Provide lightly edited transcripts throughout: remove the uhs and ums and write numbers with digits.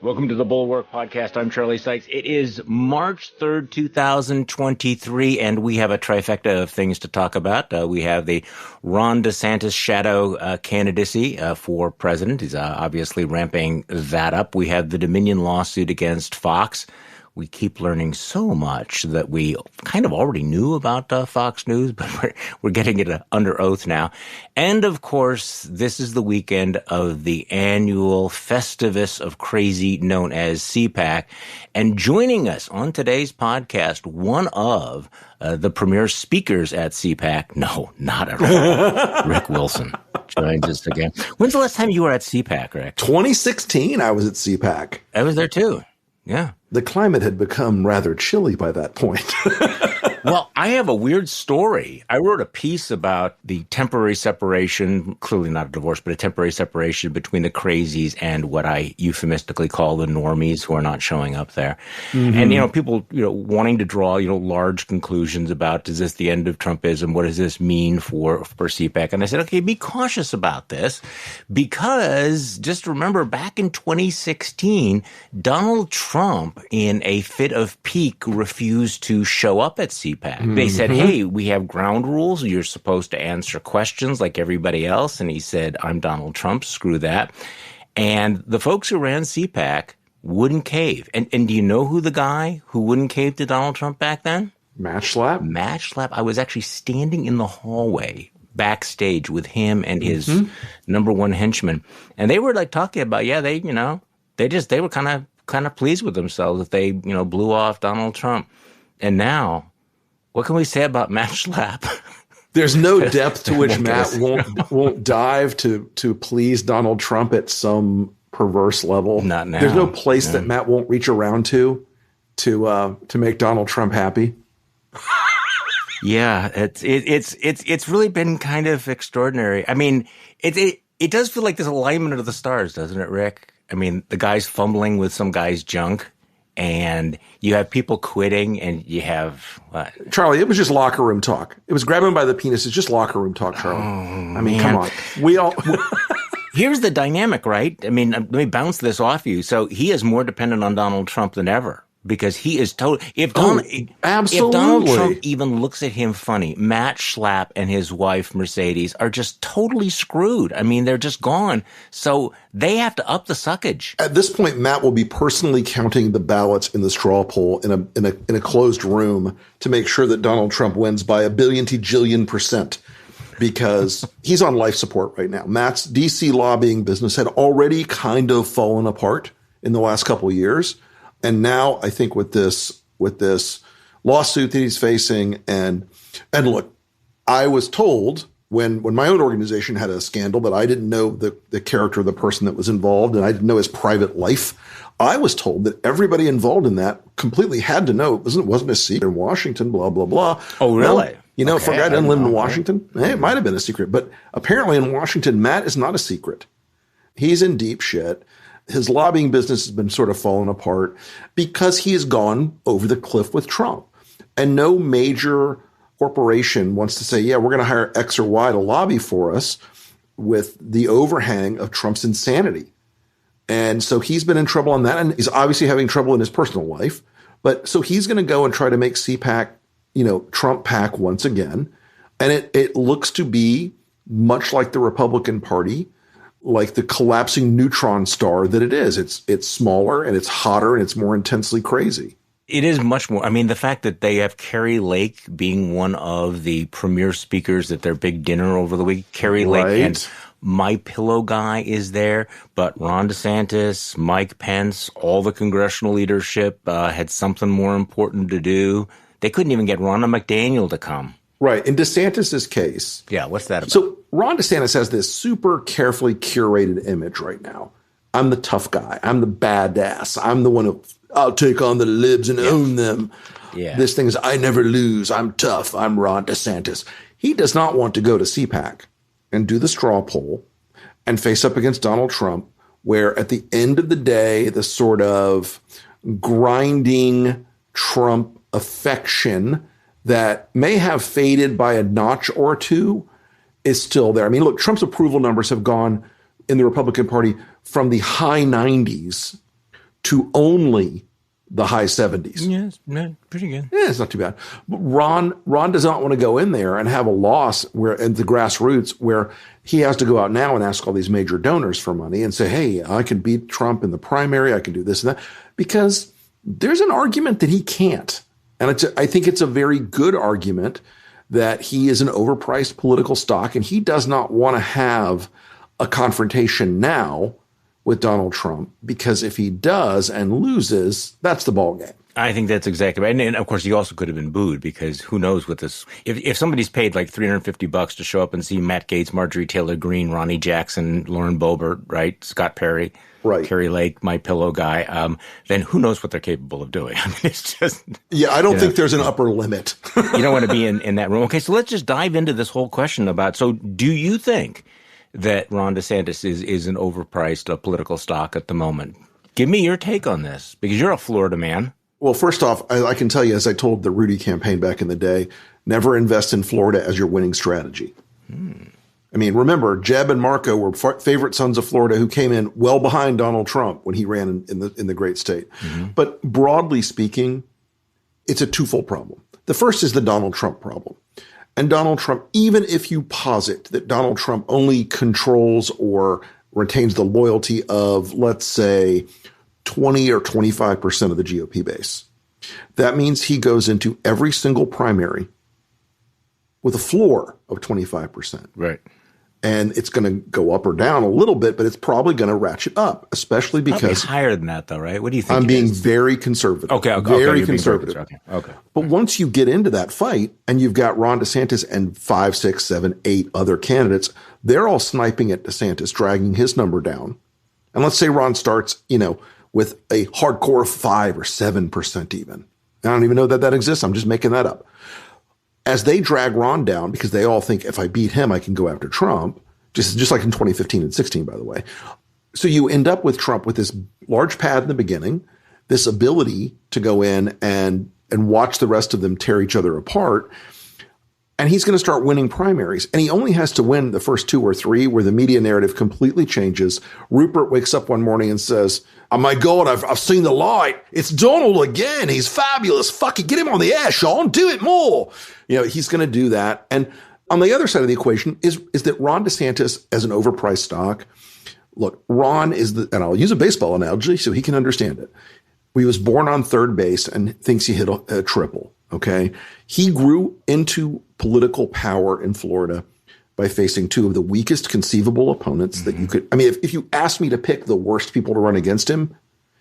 Welcome to the Bulwark Podcast. I'm Charlie Sykes. It is March 3rd, 2023, and we have a trifecta of things to talk about. We have the Ron DeSantis shadow candidacy for president. He's obviously ramping that up. We have the Dominion lawsuit against Fox. We keep learning so much that we kind of already knew about Fox News, but we're getting it under oath now. And, of course, this is the weekend of the annual Festivus of Crazy known as CPAC. And joining us on today's podcast, one of the premier speakers at CPAC, no, not at all, Rick Wilson joins us again. When's the last time you were at CPAC, Rick? 2016, I was at CPAC. I was there, too. Yeah. The climate had become rather chilly by that point. Well, I have a weird story. I wrote a piece about the temporary separation, clearly not a divorce, but a temporary separation between the crazies and what I euphemistically call the normies who are not showing up there. Mm-hmm. And, people, wanting to draw, large conclusions about, is this the end of Trumpism? What does this mean for CPAC? And I said, okay, be cautious about this because just remember back in 2016, Donald Trump, in a fit of pique, refused to show up at CPAC. They said, hey, we have ground rules. You're supposed to answer questions like everybody else. And he said, I'm Donald Trump. Screw that. And the folks who ran CPAC wouldn't cave. And do you know who the guy who wouldn't cave to Donald Trump back then? Matt Schlapp. Matt Schlapp. I was actually standing in the hallway backstage with him and his number one henchman. And they were like talking about, they were kind of pleased with themselves that they, blew off Donald Trump. And now, what can we say about Matt Schlapp? There's no depth to which Matt won't dive to please Donald Trump at some perverse level. Not now. There's no place that Matt won't reach around to make Donald Trump happy. Yeah, it's really been kind of extraordinary. I mean, it does feel like this alignment of the stars, doesn't it, Rick? I mean, the guy's fumbling with some guy's junk. And you have people quitting, and you have Charlie, it was just locker room talk. It was grab him by the penis. It's just locker room talk, Charlie. I mean, come on. We all. Here's the dynamic, right? I mean, let me bounce this off you. So he is more dependent on Donald Trump than ever. Because he is totally. If Donald Trump even looks at him funny, Matt Schlapp and his wife Mercedes are just totally screwed. I mean, they're just gone. So they have to up the suckage. At this point, Matt will be personally counting the ballots in the straw poll in a closed room to make sure that Donald Trump wins by a billion-tijillion%. Because he's on life support right now. Matt's DC lobbying business had already kind of fallen apart in the last couple of years. And now I think with this lawsuit that he's facing and look, I was told when my own organization had a scandal that I didn't know the character of the person that was involved and I didn't know his private life. I was told that everybody involved in that completely had to know it wasn't a secret in Washington, blah, blah, blah. Oh, really? Well, for a guy that doesn't live in Washington, it might have been a secret. But apparently in Washington, Matt is not a secret. He's in deep shit. His lobbying business has been sort of falling apart because he has gone over the cliff with Trump. And no major corporation wants to say, we're going to hire X or Y to lobby for us with the overhang of Trump's insanity. And so he's been in trouble on that. And he's obviously having trouble in his personal life. But so he's going to go and try to make CPAC, Trump PAC once again. And it looks to be much like the Republican Party, like the collapsing neutron star that it is. It's smaller and it's hotter and it's more intensely crazy. It is much more. I mean, the fact that they have Carrie Lake being one of the premier speakers at their big dinner over the week. Carrie Lake and My Pillow guy is there, but Ron DeSantis, Mike Pence, all the congressional leadership had something more important to do. They couldn't even get Ronna McDaniel to come. Right. In DeSantis's case. Yeah. What's that about? So Ron DeSantis has this super carefully curated image right now. I'm the tough guy. I'm the badass. I'm the one who I'll take on the libs and own them. Yeah. This thing is I never lose. I'm tough. I'm Ron DeSantis. He does not want to go to CPAC and do the straw poll and face up against Donald Trump, where at the end of the day, the sort of grinding Trump affection that may have faded by a notch or two is still there. I mean, look, Trump's approval numbers have gone in the Republican Party from the high 90s to only the high 70s. Yeah, it's pretty good. Yeah, it's not too bad. But Ron does not want to go in there and have a loss where at the grassroots where he has to go out now and ask all these major donors for money and say, hey, I can beat Trump in the primary. I can do this and that, because there's an argument that he can't. And I think it's a very good argument that he is an overpriced political stock, and he does not want to have a confrontation now with Donald Trump, because if he does and loses, that's the ball game. I think that's exactly right. And of course, he also could have been booed, because who knows what this, if somebody's paid like $350 to show up and see Matt Gaetz, Marjorie Taylor Greene, Ronnie Jackson, Lauren Boebert, right, Scott Perry, right, Kerry Lake, My Pillow guy, then who knows what they're capable of doing. I mean, it's just. Yeah, I don't think there's an upper limit. You don't want to be in that room. Okay, so let's just dive into this whole question about, so do you think that Ron DeSantis is an overpriced political stock at the moment? Give me your take on this, because you're a Florida man. Well, first off, I can tell you, as I told the Rudy campaign back in the day, never invest in Florida as your winning strategy. I mean, remember, Jeb and Marco were favorite sons of Florida who came in well behind Donald Trump when he ran in the great state. But broadly speaking, it's a twofold problem. The first is the Donald Trump problem. And Donald Trump, even if you posit that Donald Trump only controls or retains the loyalty of, let's say, 20 or 25% of the GOP base, that means he goes into every single primary with a floor of 25%. Right. And it's going to go up or down a little bit, but it's probably going to ratchet up, especially because higher than that, though, right? What do you think? I'm being very conservative. Okay, very conservative. Okay. But once you get into that fight and you've got Ron DeSantis and 5, 6, 7, 8 other candidates, they're all sniping at DeSantis, dragging his number down. And let's say Ron starts, with a hardcore 5 or 7% even. I don't even know that exists. I'm just making that up. As they drag Ron down, because they all think if I beat him, I can go after Trump, just like in 2015 and 16, by the way. So you end up with Trump with this large pad in the beginning, this ability to go in and watch the rest of them tear each other apart. And he's going to start winning primaries. And he only has to win the first 2 or 3 where the media narrative completely changes. Rupert wakes up one morning and says, oh my God, I've seen the light. It's Donald again. He's fabulous. Fuck it. Get him on the air, Sean. Do it more. He's going to do that. And on the other side of the equation is that Ron DeSantis as an overpriced stock. Look, Ron is and I'll use a baseball analogy so he can understand it. He was born on third base and thinks he hit a triple. Okay. He grew into political power in Florida by facing 2 of the weakest conceivable opponents that you could. I mean, if you asked me to pick the worst people to run against him,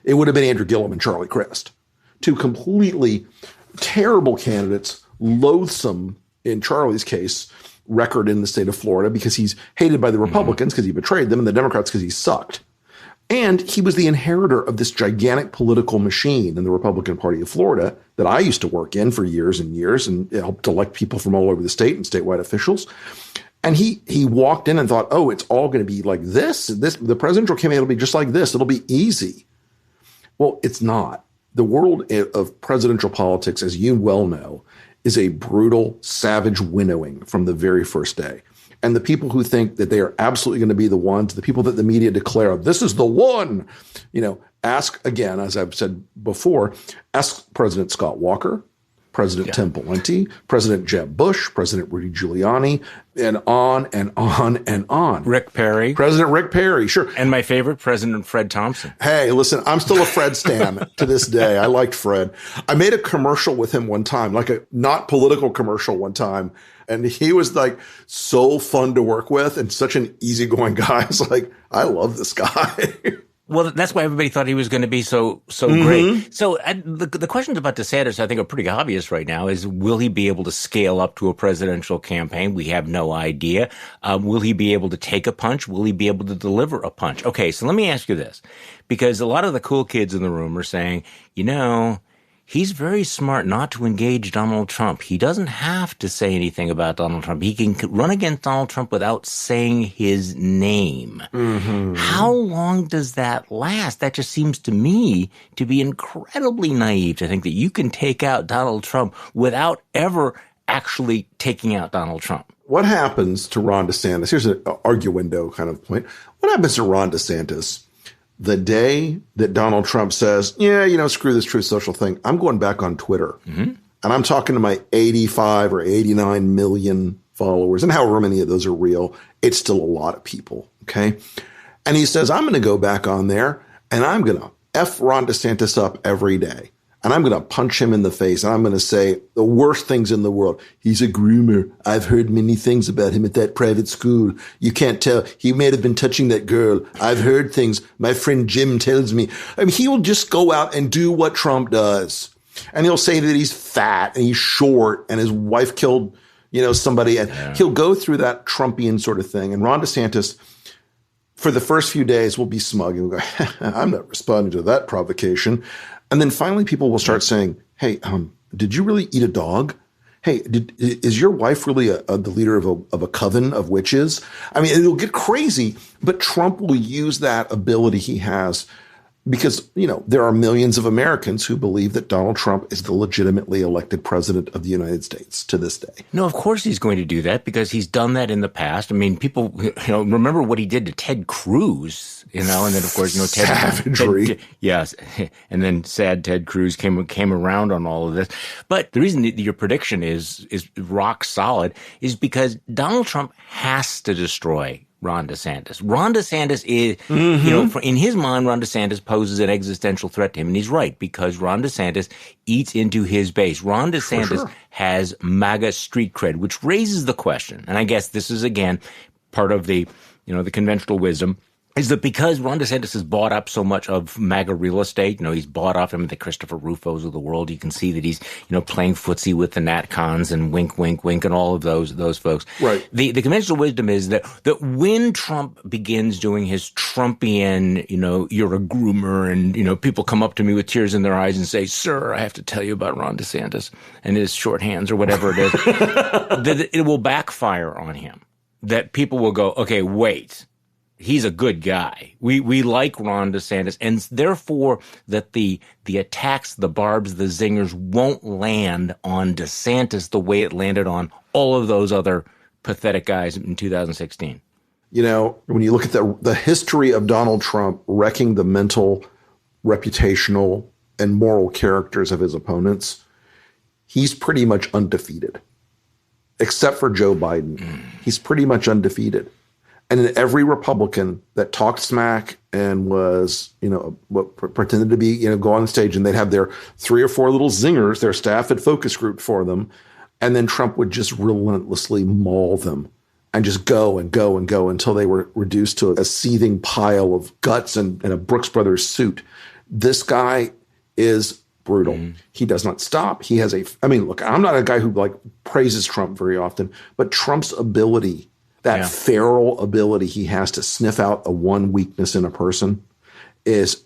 it would have been Andrew Gillum and Charlie Crist. 2 completely terrible candidates, loathsome, in Charlie's case, record in the state of Florida because he's hated by the Republicans because he betrayed them and the Democrats because he sucked. And he was the inheritor of this gigantic political machine in the Republican Party of Florida that I used to work in for years and years and helped elect people from all over the state and statewide officials. And he walked in and thought, oh, it's all going to be like this. The presidential campaign will be just like this. It'll be easy. Well, it's not. The world of presidential politics, as you well know, is a brutal, savage winnowing from the very first day. And the people who think that they are absolutely going to be the ones, the people that the media declare, this is the one, ask again, as I've said before, ask President Scott Walker, President Tim Pawlenty, President Jeb Bush, President Rudy Giuliani, and on and on and on. Rick Perry. President Rick Perry, sure. And my favorite, President Fred Thompson. Hey, listen, I'm still a Fred stan to this day. I liked Fred. I made a commercial with him one time, like a not political commercial one time. And he was like so fun to work with and such an easygoing guy. I was like, I love this guy. Well, that's why everybody thought he was going to be so great. So the questions about DeSantis, I think, are pretty obvious right now. Is will he be able to scale up to a presidential campaign? We have no idea. Will he be able to take a punch? Will he be able to deliver a punch? Okay, so let me ask you this, because a lot of the cool kids in the room are saying, he's very smart not to engage Donald Trump. He doesn't have to say anything about Donald Trump. He can run against Donald Trump without saying his name. How long does that last? That just seems to me to be incredibly naive to think that you can take out Donald Trump without ever actually taking out Donald Trump. What happens to Ron DeSantis? Here's an arguendo kind of point. What happens to Ron DeSantis the day that Donald Trump says, yeah, screw this Truth Social thing, I'm going back on Twitter. Mm-hmm. And I'm talking to my 85 or 89 million followers, and however many of those are real, it's still a lot of people, okay? And he says, I'm going to go back on there, and I'm going to F Ron DeSantis up every day. And I'm going to punch him in the face, and I'm going to say the worst things in the world. He's a groomer. I've heard many things about him at that private school. You can't tell. He may have been touching that girl. I've heard things. My friend Jim tells me. I mean, he will just go out and do what Trump does. And he'll say that he's fat and he's short and his wife killed, somebody. And he'll go through that Trumpian sort of thing. And Ron DeSantis, for the first few days, will be smug and will go, I'm not responding to that provocation. And then finally people will start saying, hey, did you really eat a dog? Hey, is your wife really the leader of a coven of witches? I mean, it'll get crazy, but Trump will use that ability he has because, there are millions of Americans who believe that Donald Trump is the legitimately elected president of the United States to this day. No, of course he's going to do that because he's done that in the past. I mean, people, remember what he did to Ted Cruz, and then of course, Ted. Savagery. Yes. And then sad Ted Cruz came around on all of this. But the reason that your prediction is rock solid is because Donald Trump has to destroy Ron DeSantis. Ron DeSantis is, in his mind, Ron DeSantis poses an existential threat to him. And he's right, because Ron DeSantis eats into his base. Ron DeSantis has MAGA street cred, which raises the question. And I guess this is, again, part of the, the conventional wisdom, is that because Ron DeSantis has bought up so much of MAGA real estate, he's bought off the Christopher Rufos of the world. You can see that he's, playing footsie with the Nat Cons and wink, wink, wink, and all of those folks. Right. The conventional wisdom is that when Trump begins doing his Trumpian, you're a groomer, and, people come up to me with tears in their eyes and say, sir, I have to tell you about Ron DeSantis and his short hands or whatever it is, that it will backfire on him. That people will go, okay, wait. He's a good guy. We like Ron DeSantis, and therefore that the attacks, the barbs, the zingers won't land on DeSantis the way it landed on all of those other pathetic guys in 2016. When you look at the history of Donald Trump wrecking the mental, reputational, and moral characters of his opponents, he's pretty much undefeated. Except for Joe Biden. He's pretty much undefeated. And in every Republican that talked smack and was, pretended to be, go on stage, and they'd have their 3 or 4 little zingers, their staff had focus grouped for them. And then Trump would just relentlessly maul them and just go and go and go until they were reduced to a seething pile of guts and a Brooks Brothers suit. This guy is brutal. He does not stop. He has look, I'm not a guy who praises Trump very often, but Trump's ability, that feral ability he has to sniff out a one weakness in a person is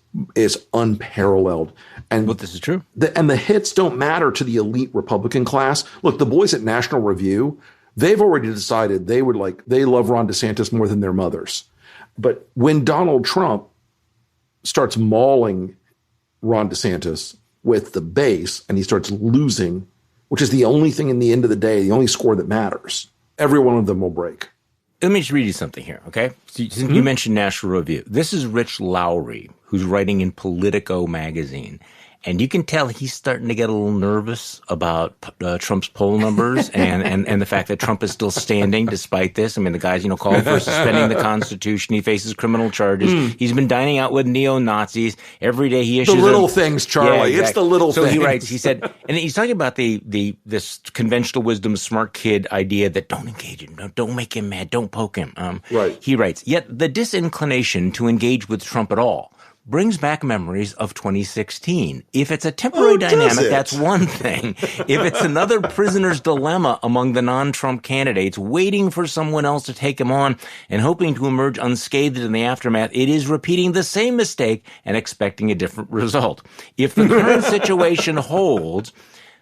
unparalleled. And this is true. The hits don't matter to the elite Republican class. Look, the boys at National Review, they've already decided they love Ron DeSantis more than their mothers. But when Donald Trump starts mauling Ron DeSantis with the base and he starts losing, which is the only thing in the end of the day, the only score that matters, every one of them will break. Let me just read you something here, okay? So you mentioned National Review. This is Rich Lowry, who's writing in Politico magazine. And you can tell he's starting to get a little nervous about Trump's poll numbers and the fact that Trump is still standing despite this. I mean, the guy's, called for suspending the Constitution. He faces criminal charges. He's been dining out with neo-Nazis. Every day he issues... The little things, Charlie. Yeah, exactly. It's the little things. So he writes, he said, and he's talking about this conventional wisdom, smart kid idea that don't engage him, don't make him mad, don't poke him. Right. He writes, yet the disinclination to engage with Trump at all brings back memories of 2016. If it's a temporary dynamic, that's one thing. If it's another prisoner's dilemma among the non-Trump candidates, waiting for someone else to take him on and hoping to emerge unscathed in the aftermath, it is repeating the same mistake and expecting a different result. If the current situation holds,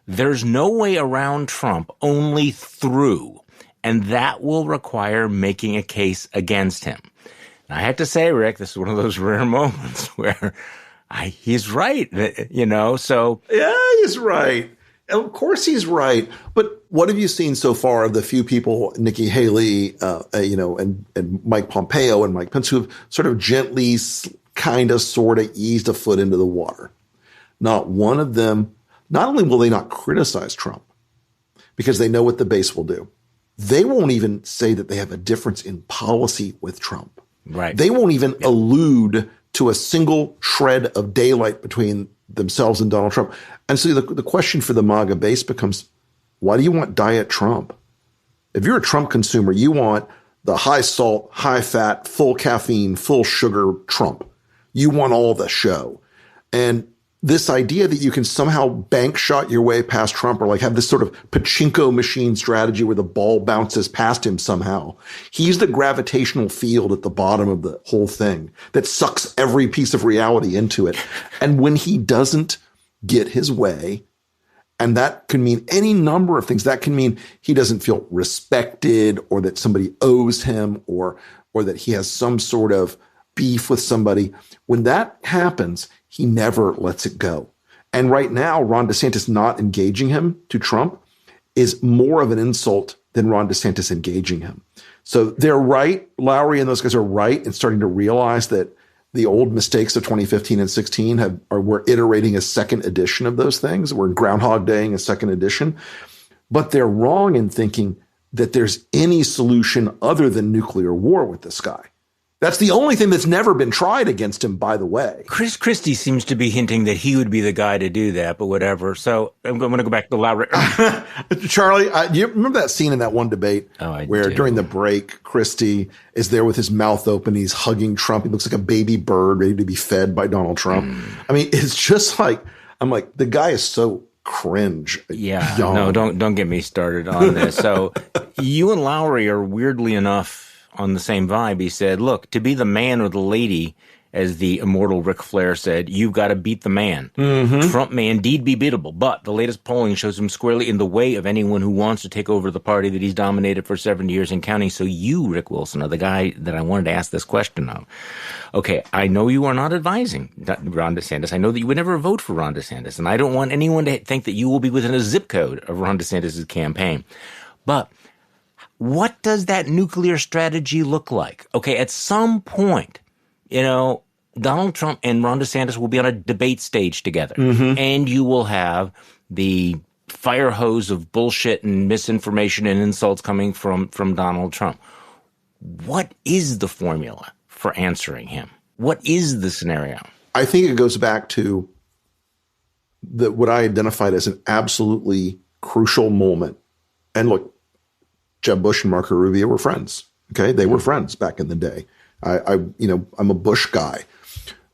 there's no way around Trump, only through, and that will require making a case against him. I have to say, Rick, this is one of those rare moments where he's right, so. Yeah, he's right. Of course he's right. But what have you seen so far of the few people, Nikki Haley, and Mike Pompeo and Mike Pence, who have sort of gently kind of sort of eased a foot into the water. Not one of them, not only will they not criticize Trump because they know what the base will do, they won't even say that they have a difference in policy with Trump. Right. They won't even allude to a single shred of daylight between themselves and Donald Trump. And so the question for the MAGA base becomes, why do you want Diet Trump? If you're a Trump consumer, you want the high salt, high fat, full caffeine, full sugar Trump. You want all the show. And this idea that you can somehow bank shot your way past Trump or like have this sort of pachinko machine strategy where the ball bounces past him somehow. He's the gravitational field at the bottom of the whole thing that sucks every piece of reality into it. And when he doesn't get his way, and that can mean any number of things. That can mean he doesn't feel respected or that somebody owes him or that he has some sort of beef with somebody. When that happens, he never lets it go. And right now, Ron DeSantis not engaging him to Trump is more of an insult than Ron DeSantis engaging him. So they're right. Lowry and those guys are right in starting to realize that the old mistakes of 2015 and 16 we're iterating a second edition of those things. We're Groundhog Daying a second edition. But they're wrong in thinking that there's any solution other than nuclear war with this guy. That's the only thing that's never been tried against him, by the way. Chris Christie seems to be hinting that he would be the guy to do that, but whatever. So I'm going to go back to Lowry. Charlie, do you remember that scene in that one debate where during the break, Christie is there with his mouth open. He's hugging Trump. He looks like a baby bird ready to be fed by Donald Trump. I mean, it's just like, I'm like, the guy is so cringe. Yeah. No, don't get me started on this. So you and Lowry are weirdly enough on the same vibe. He said, look, to be the man or the lady, as the immortal Ric Flair said, you've got to beat the man. Mm-hmm. Trump may indeed be beatable, but the latest polling shows him squarely in the way of anyone who wants to take over the party that he's dominated for 70 years and counting. So you, Rick Wilson, are the guy that I wanted to ask this question of. Okay, I know you are not advising Ron DeSantis. I know that you would never vote for Ron DeSantis, and I don't want anyone to think that you will be within a zip code of Ron DeSantis' campaign. But what does that nuclear strategy look like? Okay, at some point, Donald Trump and Ron DeSantis will be on a debate stage together, and you will have the fire hose of bullshit and misinformation and insults coming from Donald Trump. What is the formula for answering him? What is the scenario? I think it goes back to what I identified as an absolutely crucial moment. And look, Jeb Bush and Marco Rubio were friends. Okay. They were friends back in the day. I'm a Bush guy.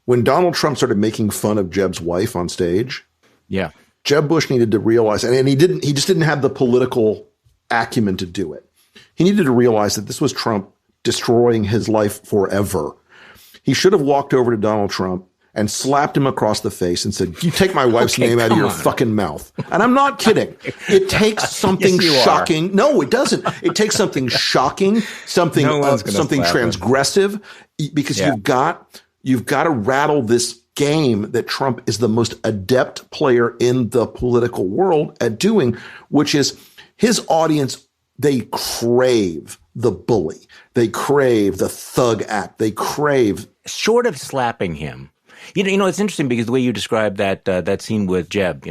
When Donald Trump started making fun of Jeb's wife on stage. Yeah. Jeb Bush needed to realize, and he just didn't have the political acumen to do it. He needed to realize that this was Trump destroying his life forever. He should have walked over to Donald Trump and slapped him across the face and said, you take my wife's name out of your fucking mouth. And I'm not kidding. It takes something shocking. No, it doesn't. It takes something shocking, something transgressive, because you've got to rattle this game that Trump is the most adept player in the political world at doing, which is his audience, they crave the bully. They crave the thug act. They crave. Short of slapping him. It's interesting because the way you described that scene with Jeb,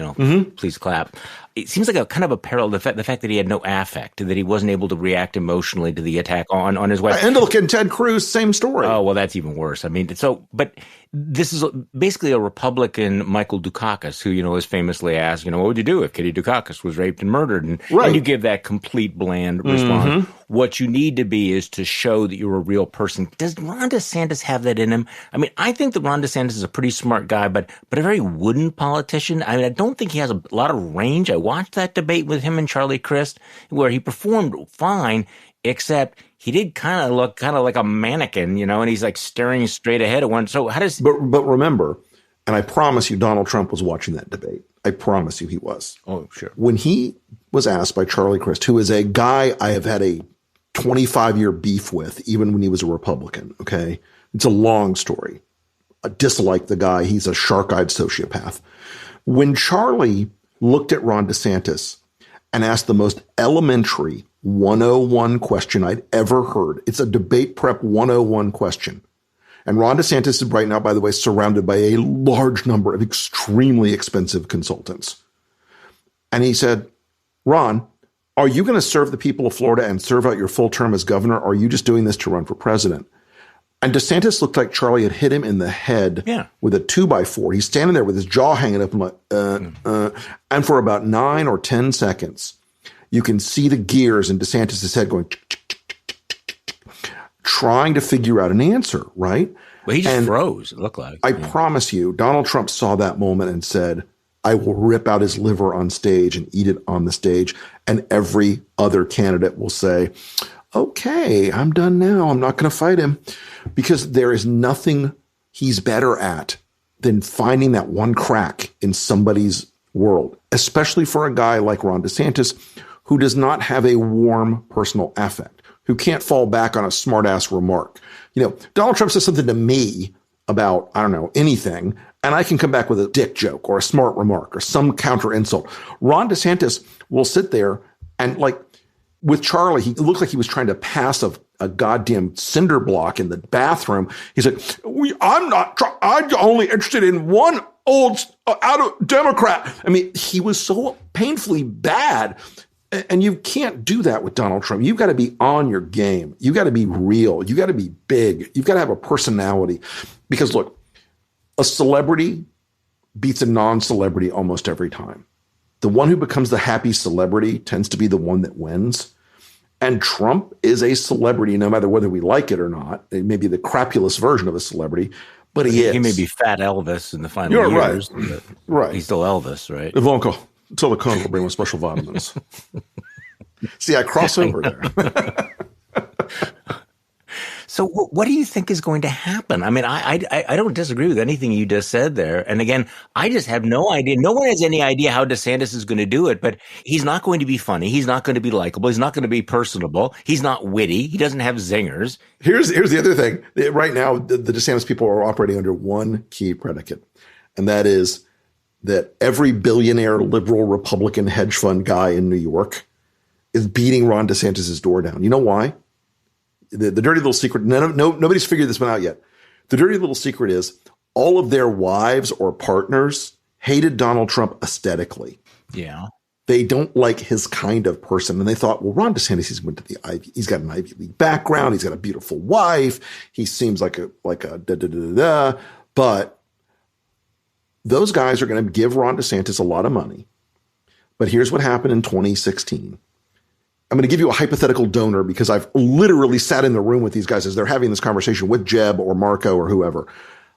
please clap. It seems like a kind of a parallel, the fact that he had no affect, that he wasn't able to react emotionally to the attack on his wife. And look, in Ted Cruz, same story. Oh, well, that's even worse. I mean, but this is basically a Republican, Michael Dukakis, who, is famously asked, what would you do if Kitty Dukakis was raped and murdered? And you give that complete bland response. What you need to be is to show that you're a real person. Does Ron DeSantis have that in him? I mean, I think that Ron DeSantis is a pretty smart guy, but a very wooden politician. I mean, I don't think he has a lot of range. I watched that debate with him and Charlie Crist where he performed fine, except he did kind of look like a mannequin, and he's like staring straight ahead at one. So how does... But remember, and I promise you Donald Trump was watching that debate. I promise you he was. Oh, sure. When he was asked by Charlie Crist, who is a guy I have had a 25-year beef with, even when he was a Republican, okay? It's a long story. I dislike the guy. He's a shark-eyed sociopath. When Charlie looked at Ron DeSantis and asked the most elementary 101 question I'd ever heard, it's a debate prep 101 question. And Ron DeSantis is right now, by the way, surrounded by a large number of extremely expensive consultants. And he said, Ron, are you going to serve the people of Florida and serve out your full term as governor? Or are you just doing this to run for president? And DeSantis looked like Charlie had hit him in the head with a 2x4. He's standing there with his jaw hanging up and like, and for about 9 or 10 seconds, you can see the gears in DeSantis' head going, trying to figure out an answer, right? Well, he just froze, it looked like. I promise you, Donald Trump saw that moment and said, I will rip out his liver on stage and eat it on the stage. And every other candidate will say, okay, I'm done now. I'm not going to fight him. Because there is nothing he's better at than finding that one crack in somebody's world, especially for a guy like Ron DeSantis, who does not have a warm personal affect, who can't fall back on a smart-ass remark. You know, Donald Trump says something to me about, I don't know, anything, and I can come back with a dick joke or a smart remark or some counter insult. Ron DeSantis will sit there and, like, with Charlie, he looked like he was trying to pass a goddamn cinder block in the bathroom. He said, I'm only interested in one old out of Democrat. I mean, he was so painfully bad. And you can't do that with Donald Trump. You've got to be on your game. You've got to be real. You've got to be big. You've got to have a personality. Because look, a celebrity beats a non-celebrity almost every time. The one who becomes the happy celebrity tends to be the one that wins. And Trump is a celebrity, no matter whether we like it or not. It may be the crapulous version of a celebrity, but he is. He may be fat Elvis in the final years. Right. Right. He's still Elvis, right? Ivanka, tell the Colonel to bring with special vitamins. See, I cross over there. So what do you think is going to happen? I mean, I don't disagree with anything you just said there. And again, I just have no idea. No one has any idea how DeSantis is going to do it, but he's not going to be funny. He's not going to be likable. He's not going to be personable. He's not witty. He doesn't have zingers. Here's the other thing. Right now, the DeSantis people are operating under one key predicate, and that is that every billionaire, liberal, Republican hedge fund guy in New York is beating Ron DeSantis' door down. You know why? The dirty little secret, nobody's figured this one out yet. The dirty little secret is all of their wives or partners hated Donald Trump aesthetically. Yeah. They don't like his kind of person. And they thought, well, Ron DeSantis, he's got an Ivy League background. He's got a beautiful wife. He seems like a da-da-da-da-da. But those guys are going to give Ron DeSantis a lot of money. But here's what happened in 2016. I'm going to give you a hypothetical donor because I've literally sat in the room with these guys as they're having this conversation with Jeb or Marco or whoever.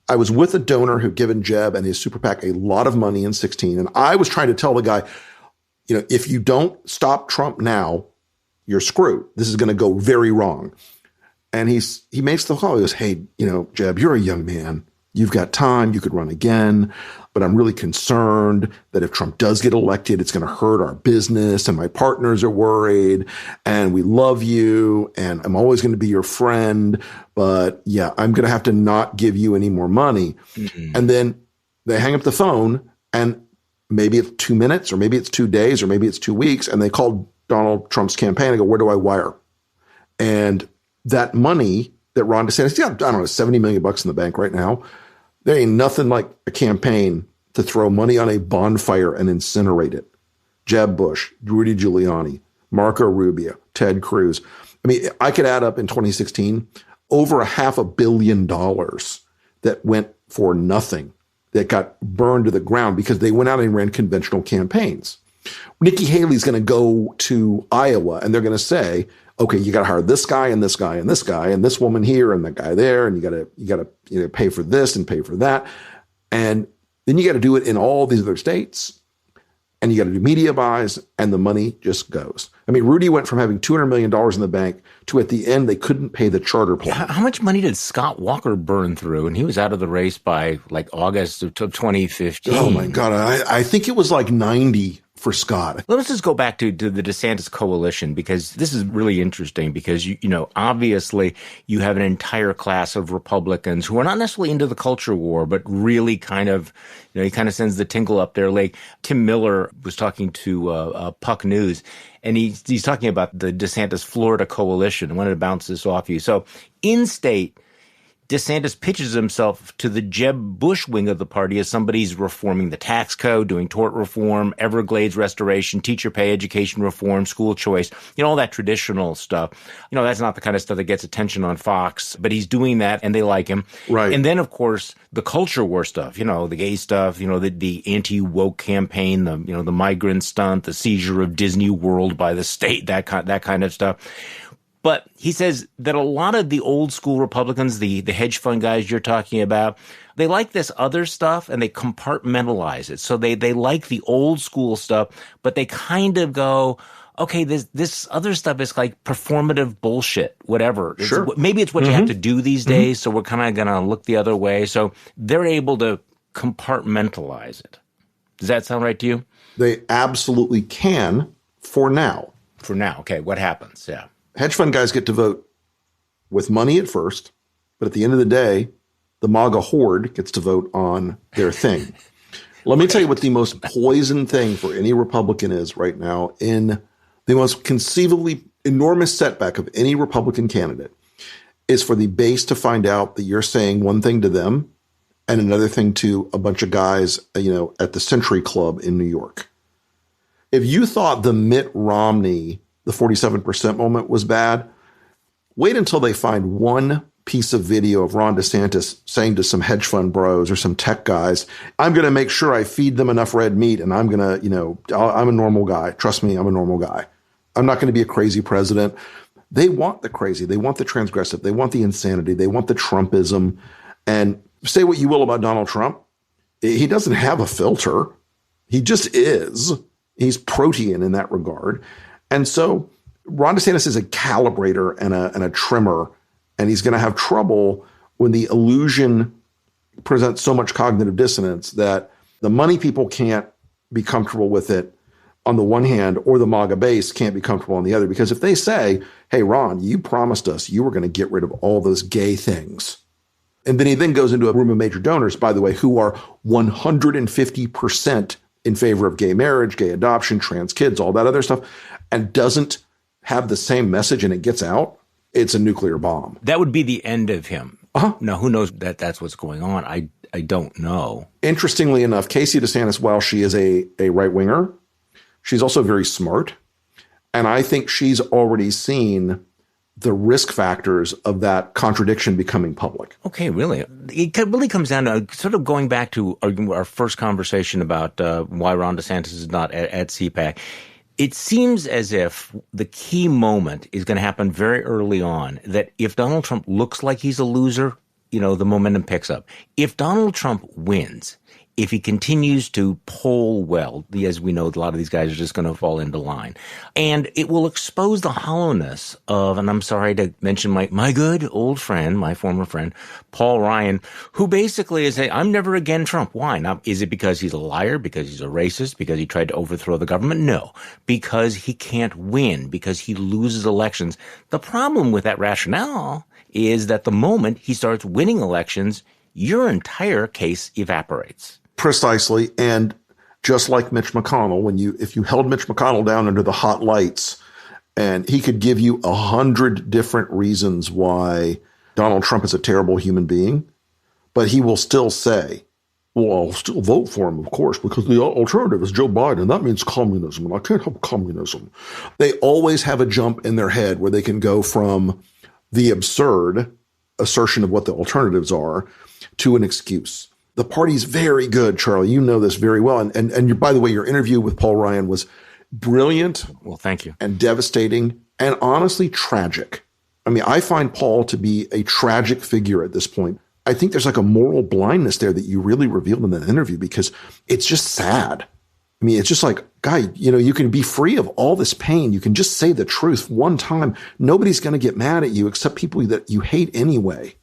I was with a donor who'd given Jeb and his super PAC a lot of money in 16. And I was trying to tell the guy, you know, if you don't stop Trump now, you're screwed. This is going to go very wrong. And he makes the call. He goes, hey, you know, Jeb, you're a young man. You've got time. You could run again. But I'm really concerned that if Trump does get elected, it's going to hurt our business. And my partners are worried. And we love you. And I'm always going to be your friend. But yeah, I'm going to have to not give you any more money. Mm-hmm. And then they hang up the phone. And maybe it's 2 minutes, or maybe it's 2 days, or maybe it's 2 weeks. And they call Donald Trump's campaign and go, where do I wire? And that money that Ron DeSantis, I don't know, $70 million in the bank right now. There ain't nothing like a campaign to throw money on a bonfire and incinerate it. Jeb Bush, Rudy Giuliani, Marco Rubio, Ted Cruz. I mean, I could add up in 2016 over $500 million that went for nothing, that got burned to the ground because they went out and ran conventional campaigns. Nikki Haley's going to go to Iowa and they're going to say, okay, you got to hire this guy and this guy and this guy and this woman here and that guy there, and you got to pay for this and pay for that, and then you got to do it in all these other states, and you got to do media buys, and the money just goes. I mean, Rudy went from having $200 million in the bank to at the end they couldn't pay the charter plane. How much money did Scott Walker burn through? And he was out of the race by like August of 2015. Oh my God, I think it was like 90. For Scott. Let's just go back to the DeSantis coalition, because this is really interesting because, you know, obviously you have an entire class of Republicans who are not necessarily into the culture war, but really kind of, you know, he kind of sends the tinkle up their leg. Tim Miller was talking to Puck News, and he's talking about the DeSantis Florida coalition. I wanted to bounce this off you. So in state, DeSantis pitches himself to the Jeb Bush wing of the party as somebody who's reforming the tax code, doing tort reform, Everglades restoration, teacher pay, education reform, school choice, all that traditional stuff. That's not the kind of stuff that gets attention on Fox, but he's doing that and they like him. Right. And then, of course, the culture war stuff, the gay stuff, the anti-woke campaign, the migrant stunt, the seizure of Disney World by the state, that kind of stuff. But he says that a lot of the old school Republicans, the hedge fund guys you're talking about, they like this other stuff and they compartmentalize it. So they like the old school stuff, but they kind of go, okay, this other stuff is like performative bullshit, whatever. Sure. Maybe it's what you have to do these days, so we're kind of going to look the other way. So they're able to compartmentalize it. Does that sound right to you? They absolutely can for now. For now. Okay, what happens? Yeah. Hedge fund guys get to vote with money at first, but at the end of the day, the MAGA horde gets to vote on their thing. Let me tell you what the most poison thing for any Republican is right now in the most conceivably enormous setback of any Republican candidate is for the base to find out that you're saying one thing to them and another thing to a bunch of guys, at the Century Club in New York. If you thought the Mitt Romney, the 47% moment was bad, wait until they find one piece of video of Ron DeSantis saying to some hedge fund bros or some tech guys, I'm going to make sure I feed them enough red meat and I'm going to, I'm a normal guy. Trust me, I'm a normal guy. I'm not going to be a crazy president. They want the crazy. They want the transgressive. They want the insanity. They want the Trumpism. And say what you will about Donald Trump. He doesn't have a filter. He just is. He's protean in that regard. And so Ron DeSantis is a calibrator and a trimmer, and he's going to have trouble when the illusion presents so much cognitive dissonance that the money people can't be comfortable with it on the one hand, or the MAGA base can't be comfortable on the other. Because if they say, hey, Ron, you promised us you were going to get rid of all those gay things. And then he then goes into a room of major donors, by the way, who are 150% in favor of gay marriage, gay adoption, trans kids, all that other stuff, and doesn't have the same message and it gets out, it's a nuclear bomb. That would be the end of him. Now, who knows that that's what's going on? I don't know. Interestingly enough, Casey DeSantis, while she is a right-winger, she's also very smart. And I think she's already seen the risk factors of that contradiction becoming public. Okay, really? It really comes down to sort of going back to our first conversation about why Ron DeSantis is not at CPAC. It seems as if the key moment is going to happen very early on, that if Donald Trump looks like he's a loser, the momentum picks up. If Donald Trump wins, if he continues to poll well, as we know, a lot of these guys are just going to fall into line. And it will expose the hollowness of, and I'm sorry to mention my good old friend, my former friend, Paul Ryan, who basically is saying, I'm never again Trump. Why? Now, is it because he's a liar? Because he's a racist? Because he tried to overthrow the government? No. Because he can't win. Because he loses elections. The problem with that rationale is that the moment he starts winning elections, your entire case evaporates. Precisely. And just like Mitch McConnell, if you held Mitch McConnell down under the hot lights and he could give you 100 different reasons why Donald Trump is a terrible human being, but he will still say, well, I'll still vote for him, of course, because the alternative is Joe Biden. That means communism, and I can't have communism. They always have a jump in their head where they can go from the absurd assertion of what the alternatives are to an excuse. The party's very good, Charlie. You know this very well. And by the way, your interview with Paul Ryan was brilliant. Well, thank you. And devastating and honestly tragic. I mean, I find Paul to be a tragic figure at this point. I think there's like a moral blindness there that you really revealed in that interview because it's just sad. I mean, it's just like, guy, you can be free of all this pain. You can just say the truth one time. Nobody's going to get mad at you except people that you hate anyway.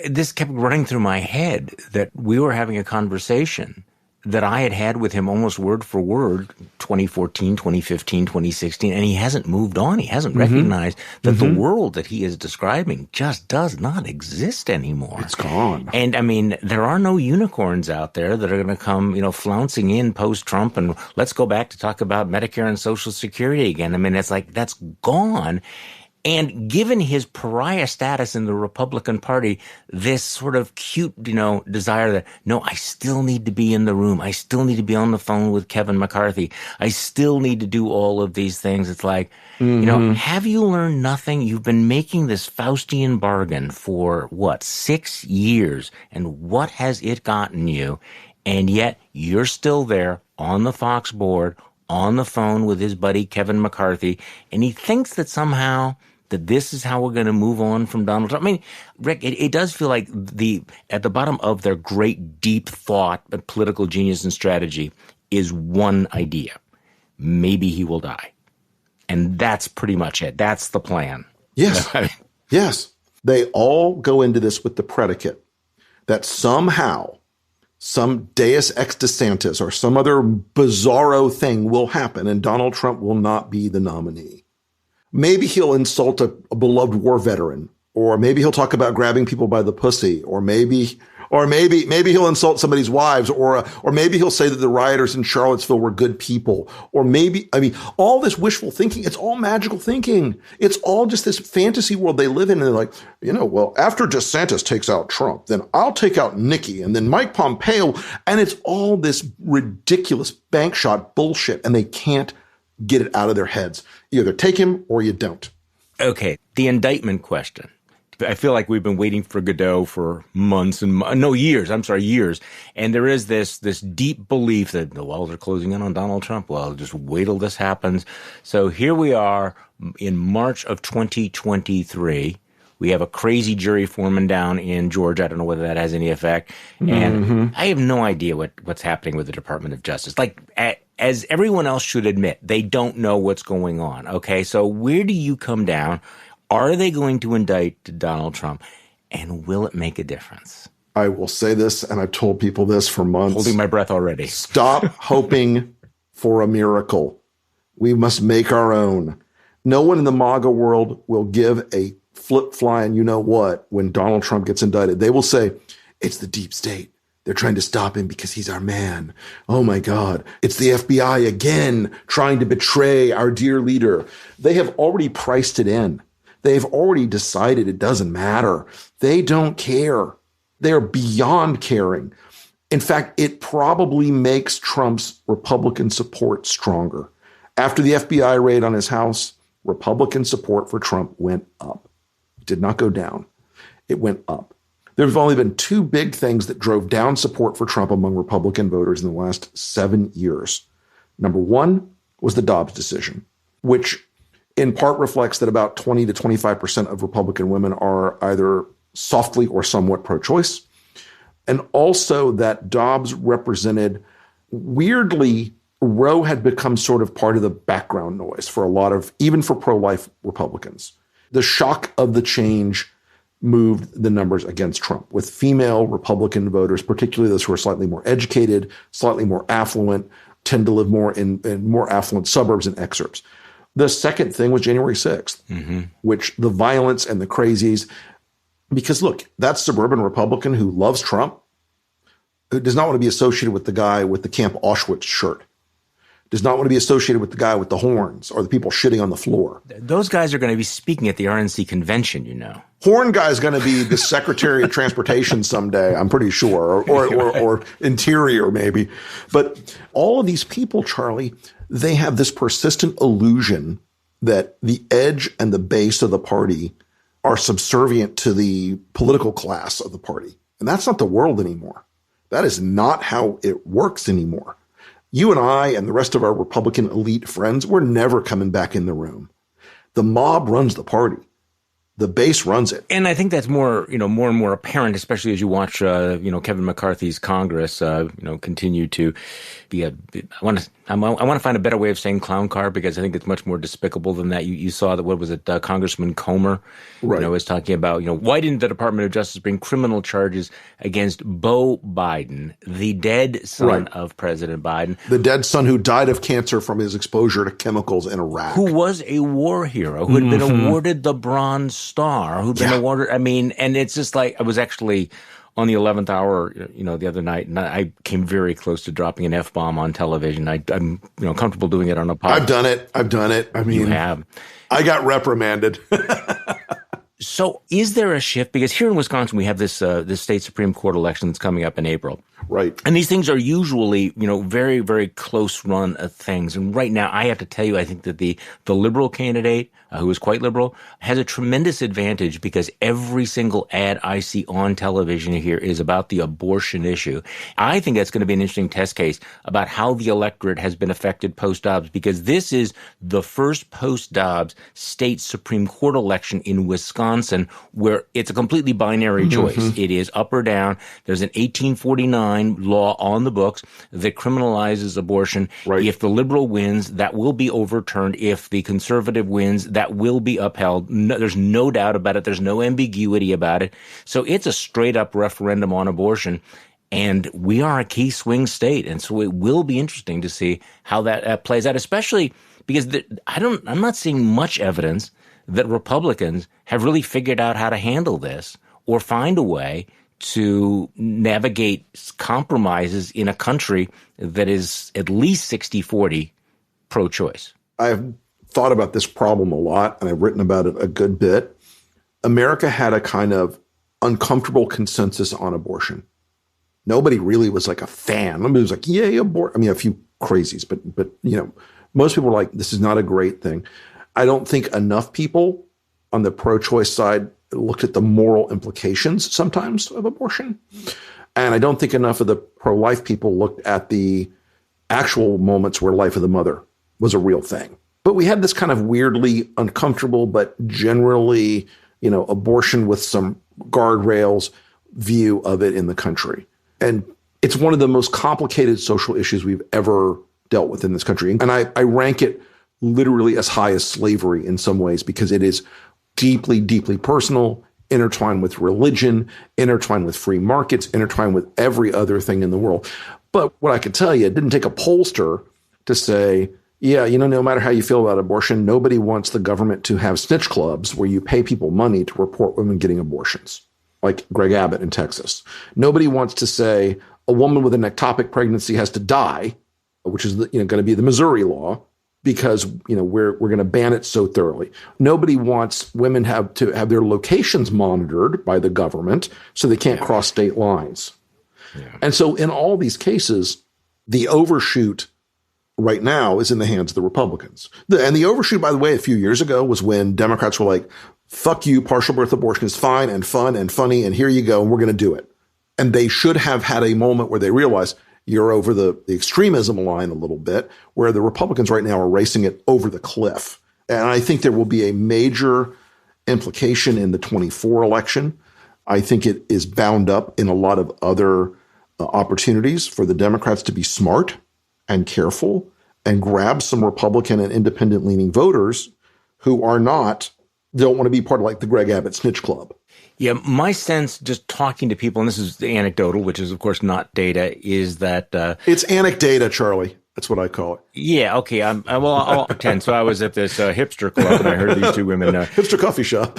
This kept running through my head that we were having a conversation that I had with him almost word for word, 2014, 2015, 2016, and he hasn't moved on. He hasn't recognized that the world that he is describing just does not exist anymore. It's gone. And I mean, there are no unicorns out there that are going to come, flouncing in post-Trump and let's go back to talk about Medicare and Social Security again. I mean, it's like that's gone. And given his pariah status in the Republican Party, this sort of cute, desire that, no, I still need to be in the room. I still need to be on the phone with Kevin McCarthy. I still need to do all of these things. It's like, have you learned nothing? You've been making this Faustian bargain for 6 years? And what has it gotten you? And yet you're still there on the Fox board, on the phone with his buddy Kevin McCarthy, and he thinks that somehow that this is how we're going to move on from Donald Trump. I mean, Rick, it does feel like at the bottom of their great deep thought, political genius and strategy is one idea. Maybe he will die. And that's pretty much it. That's the plan. Yes. Yes. They all go into this with the predicate that somehow some deus ex DeSantis or some other bizarro thing will happen and Donald Trump will not be the nominee. Maybe he'll insult a beloved war veteran, or maybe he'll talk about grabbing people by the pussy, or maybe he'll insult somebody's wives, or maybe he'll say that the rioters in Charlottesville were good people, or all this wishful thinking, it's all magical thinking. It's all just this fantasy world they live in. And they're like, after DeSantis takes out Trump, then I'll take out Nikki and then Mike Pompeo. And it's all this ridiculous bank shot bullshit, and they can't get it out of their heads. You either take him or you don't. Okay, the indictment question. I feel like we've been waiting for Godot for years. And there is this deep belief that the walls are closing in on Donald Trump. Well, just wait till this happens. So here we are in March of 2023. We have a crazy jury foreman down in Georgia. I don't know whether that has any effect. And I have no idea what's happening with the Department of Justice. As everyone else should admit, they don't know what's going on. Okay, so where do you come down? Are they going to indict Donald Trump? And will it make a difference? I will say this, and I've told people this for months. Holding my breath already. Stop hoping for a miracle. We must make our own. No one in the MAGA world will give a flip-flying you-know-what when Donald Trump gets indicted. They will say, it's the deep state. They're trying to stop him because he's our man. Oh, my God. It's the FBI again trying to betray our dear leader. They have already priced it in. They've already decided it doesn't matter. They don't care. They're beyond caring. In fact, it probably makes Trump's Republican support stronger. After the FBI raid on his house, Republican support for Trump went up. It did not go down. It went up. There have only been two big things that drove down support for Trump among Republican voters in the last 7 years. Number one was the Dobbs decision, which in part reflects that about 20 to 25% of Republican women are either softly or somewhat pro-choice. And also that Dobbs represented, weirdly, Roe had become sort of part of the background noise for a lot of, even for pro-life Republicans. The shock of the change moved the numbers against Trump, with female Republican voters, particularly those who are slightly more educated, slightly more affluent, tend to live more in more affluent suburbs and exurbs. The second thing was January 6th, which the violence and the crazies, because look, that suburban Republican who loves Trump, who does not want to be associated with the guy with the Camp Auschwitz shirt, does not want to be associated with the guy with the horns or the people shitting on the floor. Those guys are going to be speaking at the RNC convention, Horn guy's going to be the Secretary of Transportation someday, I'm pretty sure, or Interior maybe. But all of these people, Charlie, they have this persistent illusion that the edge and the base of the party are subservient to the political class of the party. And that's not the world anymore. That is not how it works anymore. You and I and the rest of our Republican elite friends, we're never coming back in the room. The mob runs the party. The base runs it. And I think that's more and more apparent, especially as you watch, Kevin McCarthy's Congress, continue to be I want to find a better way of saying clown car, because I think it's much more despicable than that. You saw that, what was it, Congressman Comer, right, was talking about, why didn't the Department of Justice bring criminal charges against Beau Biden, the dead son of President Biden? The dead son who died of cancer from his exposure to chemicals in Iraq. Who was a war hero, who had been awarded the Bronze Star, who'd been awarded, and it's just like, I was actually on the 11th hour, the other night, and I came very close to dropping an F-bomb on television. I'm comfortable doing it on a podcast. I've done it. I mean, you have. I got reprimanded. So is there a shift? Because here in Wisconsin, we have this state Supreme Court election that's coming up in April. Right. And these things are usually, very, very close run things. And right now, I have to tell you, I think that the liberal candidate, who is quite liberal, has a tremendous advantage because every single ad I see on television here is about the abortion issue. I think that's going to be an interesting test case about how the electorate has been affected post-Dobbs, because this is the first post-Dobbs state Supreme Court election in Wisconsin where it's a completely binary choice. It is up or down. There's an 1849 law on the books that criminalizes abortion. Right. If the liberal wins, that will be overturned. If the conservative wins, that will be upheld. No, there's no doubt about it. There's no ambiguity about it. So it's a straight up referendum on abortion. And we are a key swing state. And so it will be interesting to see how that plays out, especially because I'm not seeing much evidence that Republicans have really figured out how to handle this or find a way to navigate compromises in a country that is at least 60-40 pro-choice. I've thought about this problem a lot, and I've written about it a good bit. America had a kind of uncomfortable consensus on abortion. Nobody really was like a fan. Nobody was like, yay, abort. I mean, a few crazies, but most people were like, this is not a great thing. I don't think enough people on the pro-choice side looked at the moral implications sometimes of abortion. And I don't think enough of the pro-life people looked at the actual moments where life of the mother was a real thing. But we had this kind of weirdly uncomfortable, but generally, abortion with some guardrails view of it in the country. And it's one of the most complicated social issues we've ever dealt with in this country. And I rank it literally as high as slavery in some ways, because it is deeply, deeply personal, intertwined with religion, intertwined with free markets, intertwined with every other thing in the world. But what I can tell you, it didn't take a pollster to say, yeah, no matter how you feel about abortion, nobody wants the government to have snitch clubs where you pay people money to report women getting abortions, like Greg Abbott in Texas. Nobody wants to say a woman with an ectopic pregnancy has to die, which is going to be the Missouri law, because we're going to ban it so thoroughly. Nobody wants women to have their locations monitored by the government so they can't cross state lines. Yeah. And so in all these cases, the overshoot right now is in the hands of the Republicans. And the overshoot, by the way, a few years ago was when Democrats were like, fuck you, partial birth abortion is fine and fun and funny, and here you go, and we're going to do it. And they should have had a moment where they realized you're over the extremism line a little bit, where the Republicans right now are racing it over the cliff. And I think there will be a major implication in the 24 election. I think it is bound up in a lot of other opportunities for the Democrats to be smart and careful and grab some Republican and independent leaning voters who don't want to be part of like the Greg Abbott snitch club. Yeah, my sense, just talking to people, and this is anecdotal, which is, of course, not data, is that... it's anecdata, Charlie. That's what I call it. Yeah, okay. I'll pretend. So I was at this hipster club, and I heard these two women... hipster coffee shop.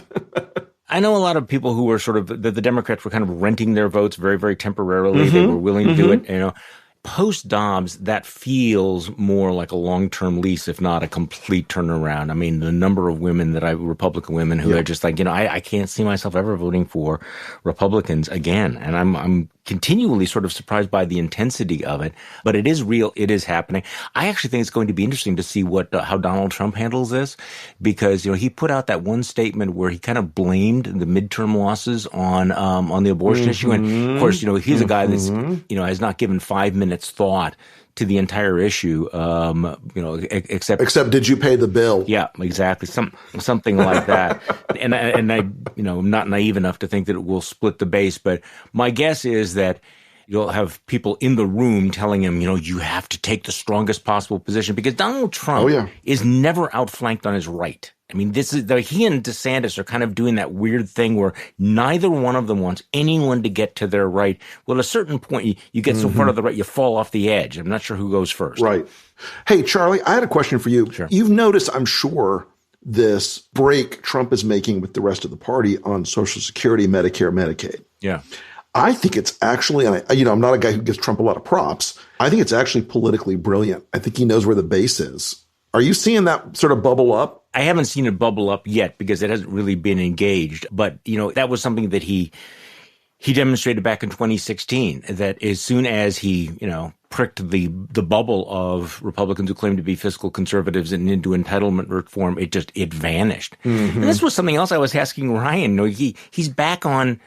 I know a lot of people who were sort of... The Democrats were kind of renting their votes very, very temporarily. They were willing to do it, Post-Dobbs, that feels more like a long-term lease, if not a complete turnaround. I mean, the number of women Republican women who are just like, I can't see myself ever voting for Republicans again. And I'm continually sort of surprised by the intensity of it. But it is real. It is happening. I actually think it's going to be interesting to see how Donald Trump handles this, because, he put out that one statement where he kind of blamed the midterm losses on the abortion issue. And of course, he's a guy that's, has not given 5 minutes thought to the entire issue, except did you pay the bill? Yeah, exactly. Something like that. and I, I'm not naive enough to think that it will split the base, but my guess is that you'll have people in the room telling him, you have to take the strongest possible position, because Donald Trump is never outflanked on his right. I mean, he and DeSantis are kind of doing that weird thing where neither one of them wants anyone to get to their right. Well, at a certain point, you get so far to the right, you fall off the edge. I'm not sure who goes first. Right. Hey, Charlie, I had a question for you. Sure. You've noticed, I'm sure, this break Trump is making with the rest of the party on Social Security, Medicare, Medicaid. Yeah. I think it's actually, and I'm not a guy who gives Trump a lot of props. I think it's actually politically brilliant. I think he knows where the base is. Are you seeing that sort of bubble up? I haven't seen it bubble up yet because it hasn't really been engaged. But, that was something that he demonstrated back in 2016, that as soon as he, pricked the bubble of Republicans who claim to be fiscal conservatives and into entitlement reform, it vanished. Mm-hmm. And this was something else I was asking Ryan. He's back on,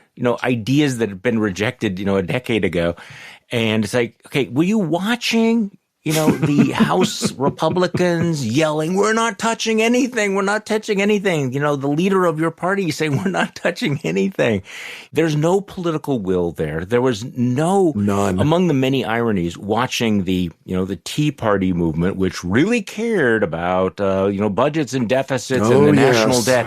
ideas that have been rejected, a decade ago. And it's like, okay, were you watching, the House Republicans yelling, we're not touching anything. We're not touching anything. The leader of your party saying we're not touching anything. There's no political will there. There was none. Among the many ironies, watching the Tea Party movement, which really cared about, budgets and deficits and the national debt,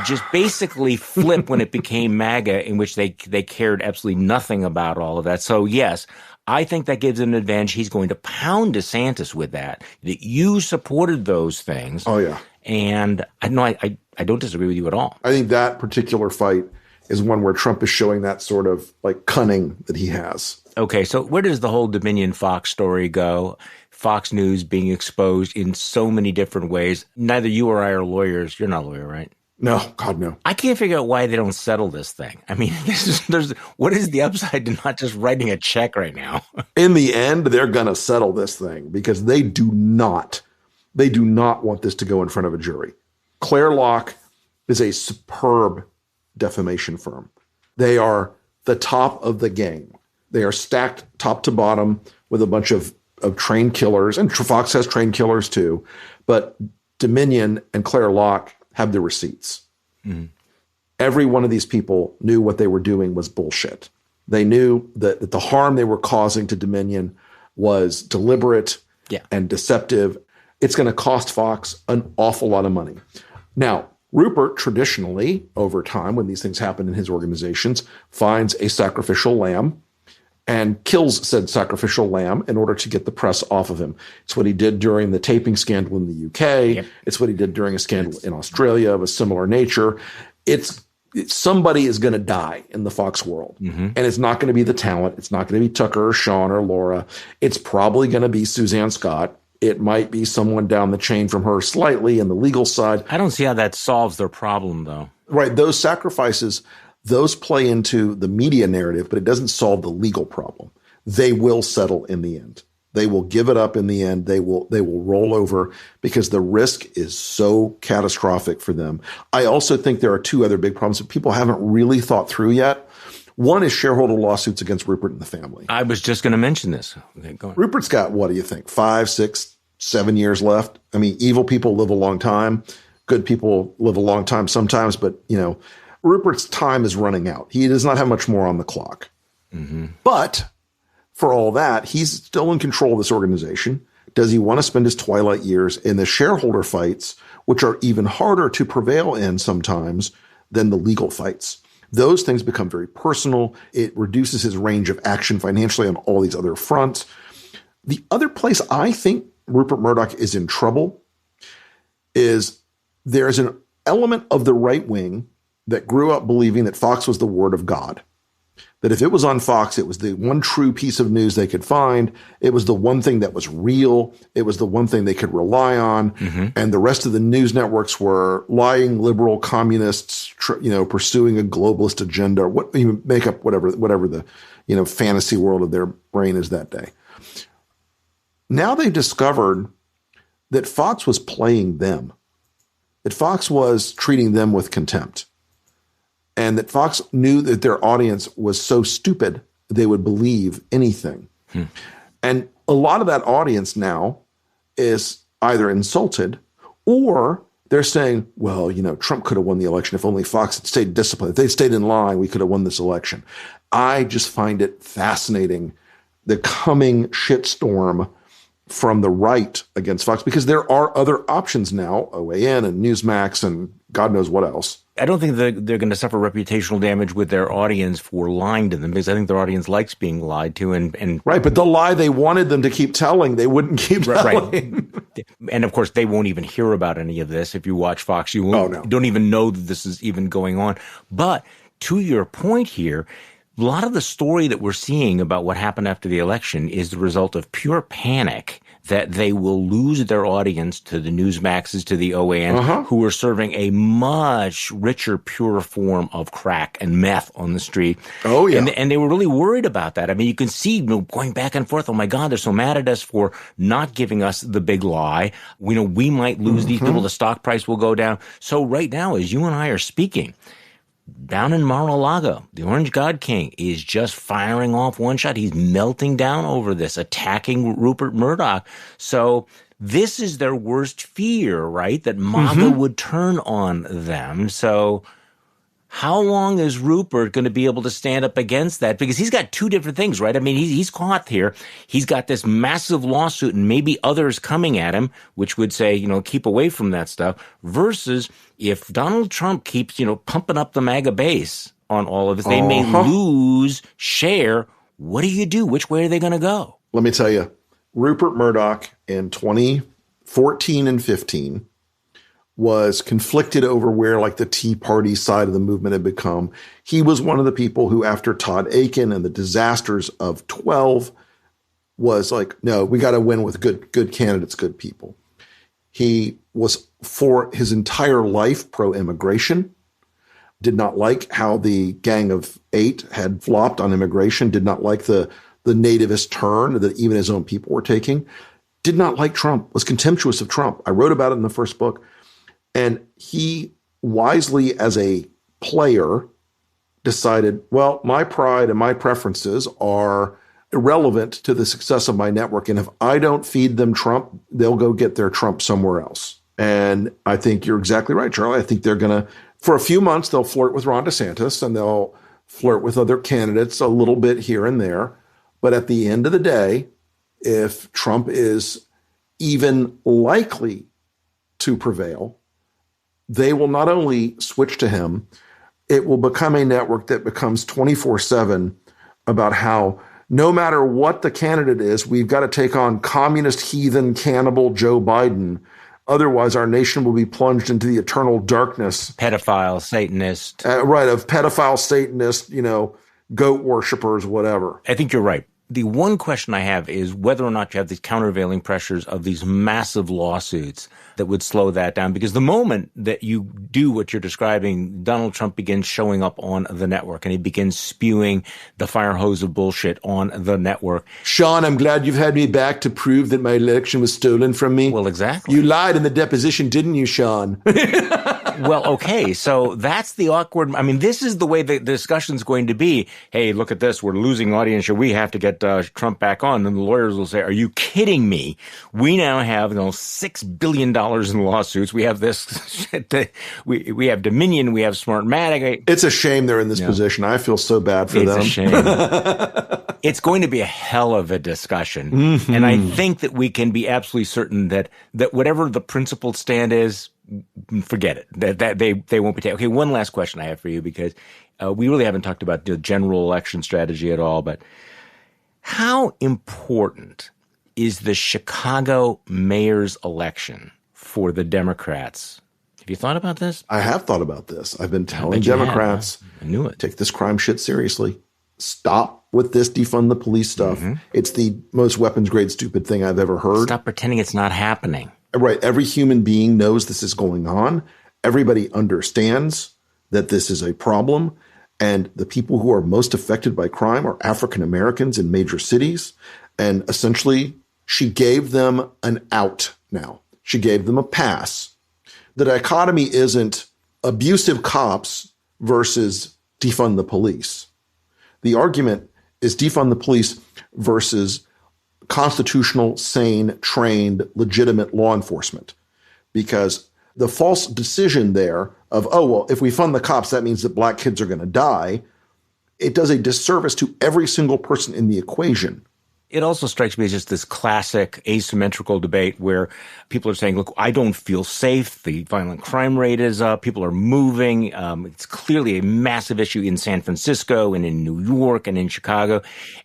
just basically flip when it became MAGA, in which they cared absolutely nothing about all of that. So yes, I think that gives him an advantage. He's going to pound DeSantis with that you supported those things. Oh, yeah. And I don't disagree with you at all. I think that particular fight is one where Trump is showing that sort of cunning that he has. Okay, so where does the whole Dominion Fox story go? Fox News being exposed in so many different ways. Neither you or I are lawyers. You're not a lawyer, right? No, God, no. I can't figure out why they don't settle this thing. I mean, what is the upside to not just writing a check right now? In the end, they're going to settle this thing because they do not want this to go in front of a jury. Claire Locke is a superb defamation firm. They are the top of the game. They are stacked top to bottom with a bunch of trained killers, and Fox has trained killers too, but Dominion and Claire Locke have the receipts. Mm-hmm. Every one of these people knew what they were doing was bullshit. They knew that the harm they were causing to Dominion was deliberate and deceptive. It's going to cost Fox an awful lot of money. Now, Rupert traditionally, over time, when these things happen in his organizations, finds a sacrificial lamb and kills said sacrificial lamb in order to get the press off of him. It's what he did during the taping scandal in the UK. Yep. It's what he did during a scandal in Australia of a similar nature. Somebody is going to die in the Fox world. Mm-hmm. And it's not going to be the talent. It's not going to be Tucker or Sean or Laura. It's probably going to be Suzanne Scott. It might be someone down the chain from her slightly in the legal side. I don't see how that solves their problem, though. Right. Those sacrifices, those play into the media narrative, but it doesn't solve the legal problem. They will settle in the end. They will give it up in the end. They will roll over because the risk is so catastrophic for them. I also think there are two other big problems that people haven't really thought through yet. One is shareholder lawsuits against Rupert and the family. I was just going to mention this. Okay, go on. Rupert's got, what do you think, 5, 6, 7 years left? I mean, evil people live a long time. Good people live a long time sometimes, but, Rupert's time is running out. He does not have much more on the clock. Mm-hmm. But for all that, he's still in control of this organization. Does he want to spend his twilight years in the shareholder fights, which are even harder to prevail in sometimes than the legal fights? Those things become very personal. It reduces his range of action financially on all these other fronts. The other place I think Rupert Murdoch is in trouble is there's an element of the right wing that grew up believing that Fox was the word of God. That if it was on Fox, it was the one true piece of news they could find. It was the one thing that was real. It was the one thing they could rely on. Mm-hmm. And the rest of the news networks were lying liberal communists, pursuing a globalist agenda, or what you make up whatever the, fantasy world of their brain is that day. Now they've discovered that Fox was playing them, that Fox was treating them with contempt. And that Fox knew that their audience was so stupid they would believe anything. And a lot of that audience now is either insulted or they're saying, well, Trump could have won the election if only Fox had stayed disciplined. If they stayed in line, we could have won this election. I just find it fascinating, the coming shitstorm from the right against Fox, because there are other options now, OAN and Newsmax and God knows what else. I don't think they're going to suffer reputational damage with their audience for lying to them, because I think their audience likes being lied to. And right, but the lie they wanted them to keep telling, they wouldn't keep telling. Right. And of course, they won't even hear about any of this. If you watch Fox, you don't even know that this is even going on. But to your point here, A lot of the story that we're seeing about what happened after the election is the result of pure panic that they will lose their audience to the Newsmaxes, to the OANs, who are serving a much richer, purer form of crack and meth on the street. Oh, yeah. And they were really worried about that. I mean, you can see going back and forth, oh, my God, they're so mad at us for not giving us the big lie. We might lose these people. The stock price will go down. So right now, as you and I are speaking, down in Mar-a-Lago, the Orange God King is just firing off one shot. He's melting down over this, attacking Rupert Murdoch. So this is their worst fear, right? That MAGA would turn on them. So how long is Rupert going to be able to stand up against that? Because he's got two different things, right? I mean, he's caught here. He's got this massive lawsuit and maybe others coming at him, which would say, keep away from that stuff, versus if Donald Trump keeps, pumping up the MAGA base on all of this, they may lose share. What do you do? Which way are they going to go? Let me tell you, Rupert Murdoch in 2014 and 15 was conflicted over where the Tea Party side of the movement had become. He was one of the people who, after Todd Aiken and the disasters of 12, was like, no, we got to win with good candidates, good people. He was for his entire life pro-immigration, did not like how the Gang of Eight had flopped on immigration, did not like the nativist turn that even his own people were taking, did not like Trump, was contemptuous of Trump. I wrote about it in the first book. And he wisely, as a player, decided, well, my pride and my preferences are irrelevant to the success of my network. And if I don't feed them Trump, they'll go get their Trump somewhere else. And I think you're exactly right, Charlie. I think they're going to, for a few months, they'll flirt with Ron DeSantis and they'll flirt with other candidates a little bit here and there. But at the end of the day, if Trump is even likely to prevail, they will not only switch to him, it will become a network that becomes 24/7 about how no matter what the candidate is, we've got to take on communist, heathen, cannibal Joe Biden. Otherwise, our nation will be plunged into the eternal darkness. Pedophile, Satanist. Of pedophile, Satanist, goat worshipers, whatever. I think you're right. The one question I have is whether or not you have these countervailing pressures of these massive lawsuits that would slow that down. Because the moment that you do what you're describing, Donald Trump begins showing up on the network and he begins spewing the fire hose of bullshit on the network. Sean, I'm glad you've had me back to prove that my election was stolen from me. Well, exactly. You lied in the deposition, didn't you, Sean? Well, okay. So that's the awkward. I mean, this is the way the discussion's going to be. Hey, look at this. We're losing audience. We have to get Trump back on. And the lawyers will say, are you kidding me? We now have $6 billion in lawsuits. We have this. We have Dominion. We have Smartmatic. It's a shame they're in this position. I feel so bad for them. It's a shame. It's going to be a hell of a discussion. Mm-hmm. And I think that we can be absolutely certain that whatever the principled stand is, forget it. That they won't be taken. Okay, one last question I have for you, because we really haven't talked about the general election strategy at all, but how important is the Chicago mayor's election for the Democrats? Have you thought about this? I have thought about this. I've been telling Democrats, I knew it. Take this crime shit seriously. Stop with this defund the police stuff. Mm-hmm. It's the most weapons grade stupid thing I've ever heard. Stop pretending it's not happening. Right. Every human being knows this is going on. Everybody understands that this is a problem. And the people who are most affected by crime are African Americans in major cities. And essentially, she gave them an out now. She gave them a pass. The dichotomy isn't abusive cops versus defund the police. The argument is defund the police versus constitutional, sane, trained, legitimate law enforcement. Because the false decision there of, oh, well, if we fund the cops, that means that black kids are going to die, it does a disservice to every single person in the equation. It also strikes me as just this classic asymmetrical debate where people are saying, look, I don't feel safe. The violent crime rate is up. People are moving. It's clearly a massive issue in San Francisco and in New York and in Chicago.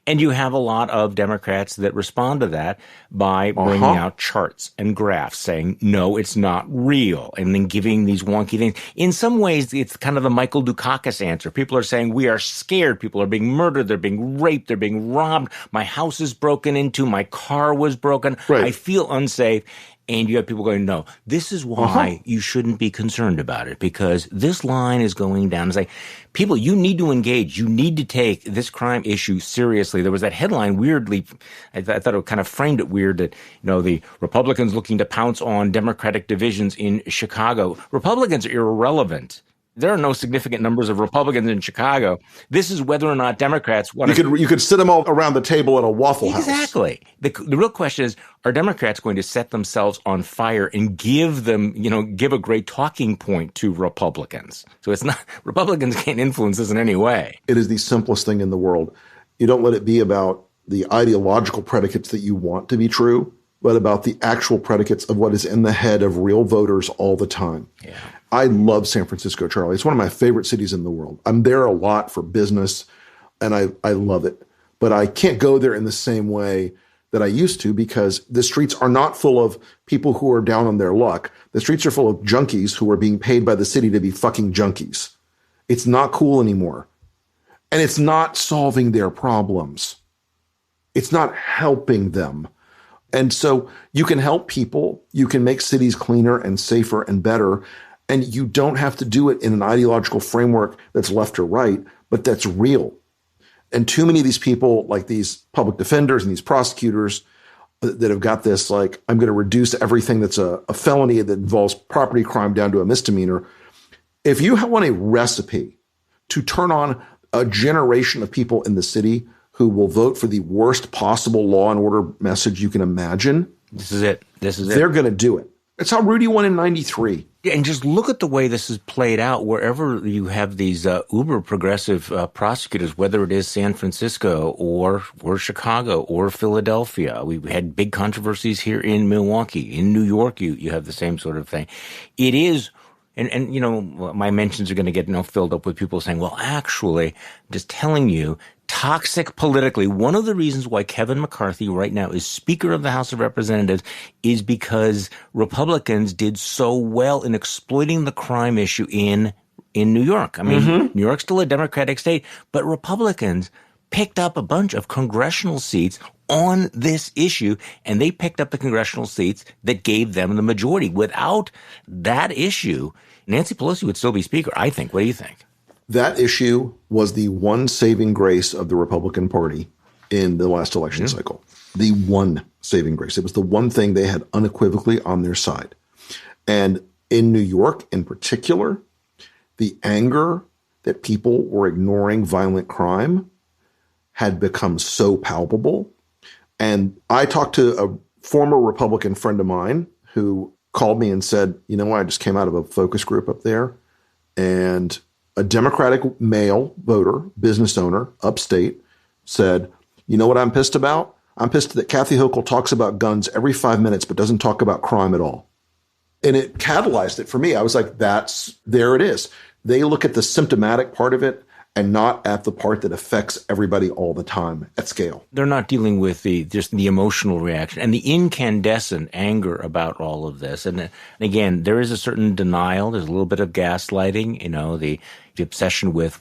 And you have a lot of Democrats that respond to that by bringing out charts and graphs saying, no, it's not real. And then giving these wonky things. In some ways, it's kind of the Michael Dukakis answer. People are saying, we are scared. People are being murdered. They're being raped. They're being robbed. My house is broken into. My car was broken. Right. I feel unsafe. And you have people going, no, this is why you shouldn't be concerned about it, because this line is going down. It's like, people, you need to engage. You need to take this crime issue seriously. There was that headline, weirdly, I thought it kind of framed it weird that, the Republicans looking to pounce on Democratic divisions in Chicago. Republicans are irrelevant. There are no significant numbers of Republicans in Chicago. This is whether or not Democrats want to... You could sit them all around the table at a Waffle House. Exactly. The real question is, are Democrats going to set themselves on fire and give a great talking point to Republicans? So it's not... Republicans can't influence this in any way. It is the simplest thing in the world. You don't let it be about the ideological predicates that you want to be true, but about the actual predicates of what is in the head of real voters all the time. Yeah. I love San Francisco, Charlie. It's one of my favorite cities in the world. I'm there a lot for business, and I love it. But I can't go there in the same way that I used to, because the streets are not full of people who are down on their luck. The streets are full of junkies who are being paid by the city to be fucking junkies. It's not cool anymore. And it's not solving their problems. It's not helping them. And so you can help people. You can make cities cleaner and safer and better. And you don't have to do it in an ideological framework that's left or right, but that's real. And too many of these people, like these public defenders and these prosecutors that have got this, like, I'm going to reduce everything that's a felony that involves property crime down to a misdemeanor. If you want a recipe to turn on a generation of people in the city who will vote for the worst possible law and order message you can imagine, this is it. They're going to do it. It's how Rudy won in 93. Yeah, and just look at the way this is played out wherever you have these uber progressive prosecutors, whether it is San Francisco or Chicago or Philadelphia. We had big controversies here in Milwaukee. In New York, you have the same sort of thing. It is, and my mentions are going to get filled up with people saying, well, actually, just telling you, toxic politically. One of the reasons why Kevin McCarthy right now is Speaker of the House of Representatives is because Republicans did so well in exploiting the crime issue in New York. I mean, New York's still a Democratic state, but Republicans picked up a bunch of congressional seats on this issue, and they picked up the congressional seats that gave them the majority. Without that issue, Nancy Pelosi would still be Speaker, I think. What do you think? That issue was the one saving grace of the Republican Party in the last election cycle. The one saving grace. It was the one thing they had unequivocally on their side. And in New York in particular, the anger that people were ignoring violent crime had become so palpable. And I talked to a former Republican friend of mine who called me and said, I just came out of a focus group up there, and a Democratic male voter, business owner, upstate, said, you know what I'm pissed about? I'm pissed that Kathy Hochul talks about guns every 5 minutes but doesn't talk about crime at all. And it catalyzed it for me. I was like, there it is. They look at the symptomatic part of it and not at the part that affects everybody all the time at scale. They're not dealing with just the emotional reaction and the incandescent anger about all of this. And again, there is a certain denial. There's a little bit of gaslighting, the obsession with,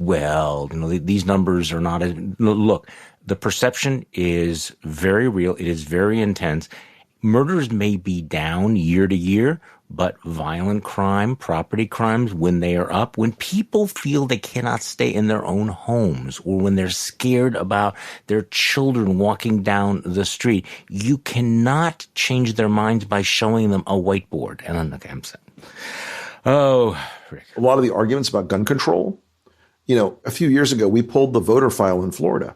these numbers are not look, the perception is very real. It is very intense. Murders may be down year to year, but violent crime, property crimes, when they are up, when people feel they cannot stay in their own homes, or when they're scared about their children walking down the street, you cannot change their minds by showing them a whiteboard. And I'm saying, Rick. A lot of the arguments about gun control, a few years ago, we pulled the voter file in Florida,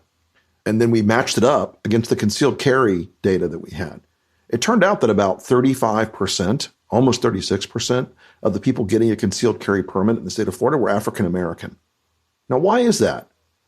and then we matched it up against the concealed carry data that we had. It turned out that about 35%, almost 36% of the people getting a concealed carry permit in the state of Florida were African American. Now, why is that?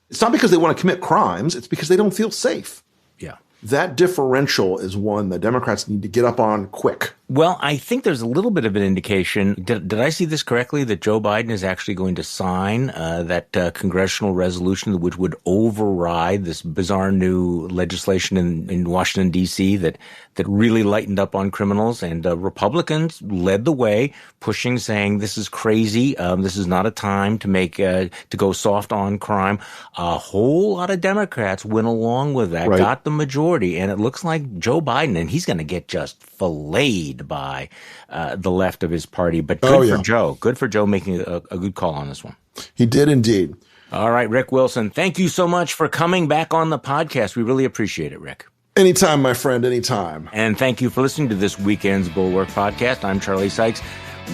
It's not because they want to commit crimes. It's because they don't feel safe. Yeah. that differential is one that Democrats need to get up on quick. Well, I think there's a little bit of an indication. Did I see this correctly, that Joe Biden is actually going to sign that congressional resolution which would override this bizarre new legislation in Washington, D.C. that really lightened up on criminals? And Republicans led the way, pushing, saying this is crazy. This is not a time to go soft on crime. A whole lot of Democrats went along with that, got the majority, and it looks like Joe Biden, and he's going to get just filleted by the left of his party. But good for Joe. Good for Joe making a good call on this one. He did indeed. All right, Rick Wilson, thank you so much for coming back on the podcast. We really appreciate it, Rick. Anytime, my friend, anytime. And thank you for listening to this weekend's Bulwark Podcast. I'm Charlie Sykes.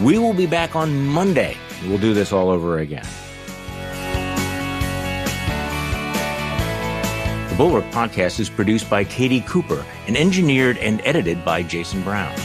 We will be back on Monday. We'll do this all over again. The Bulwark Podcast is produced by Katie Cooper and engineered and edited by Jason Brown.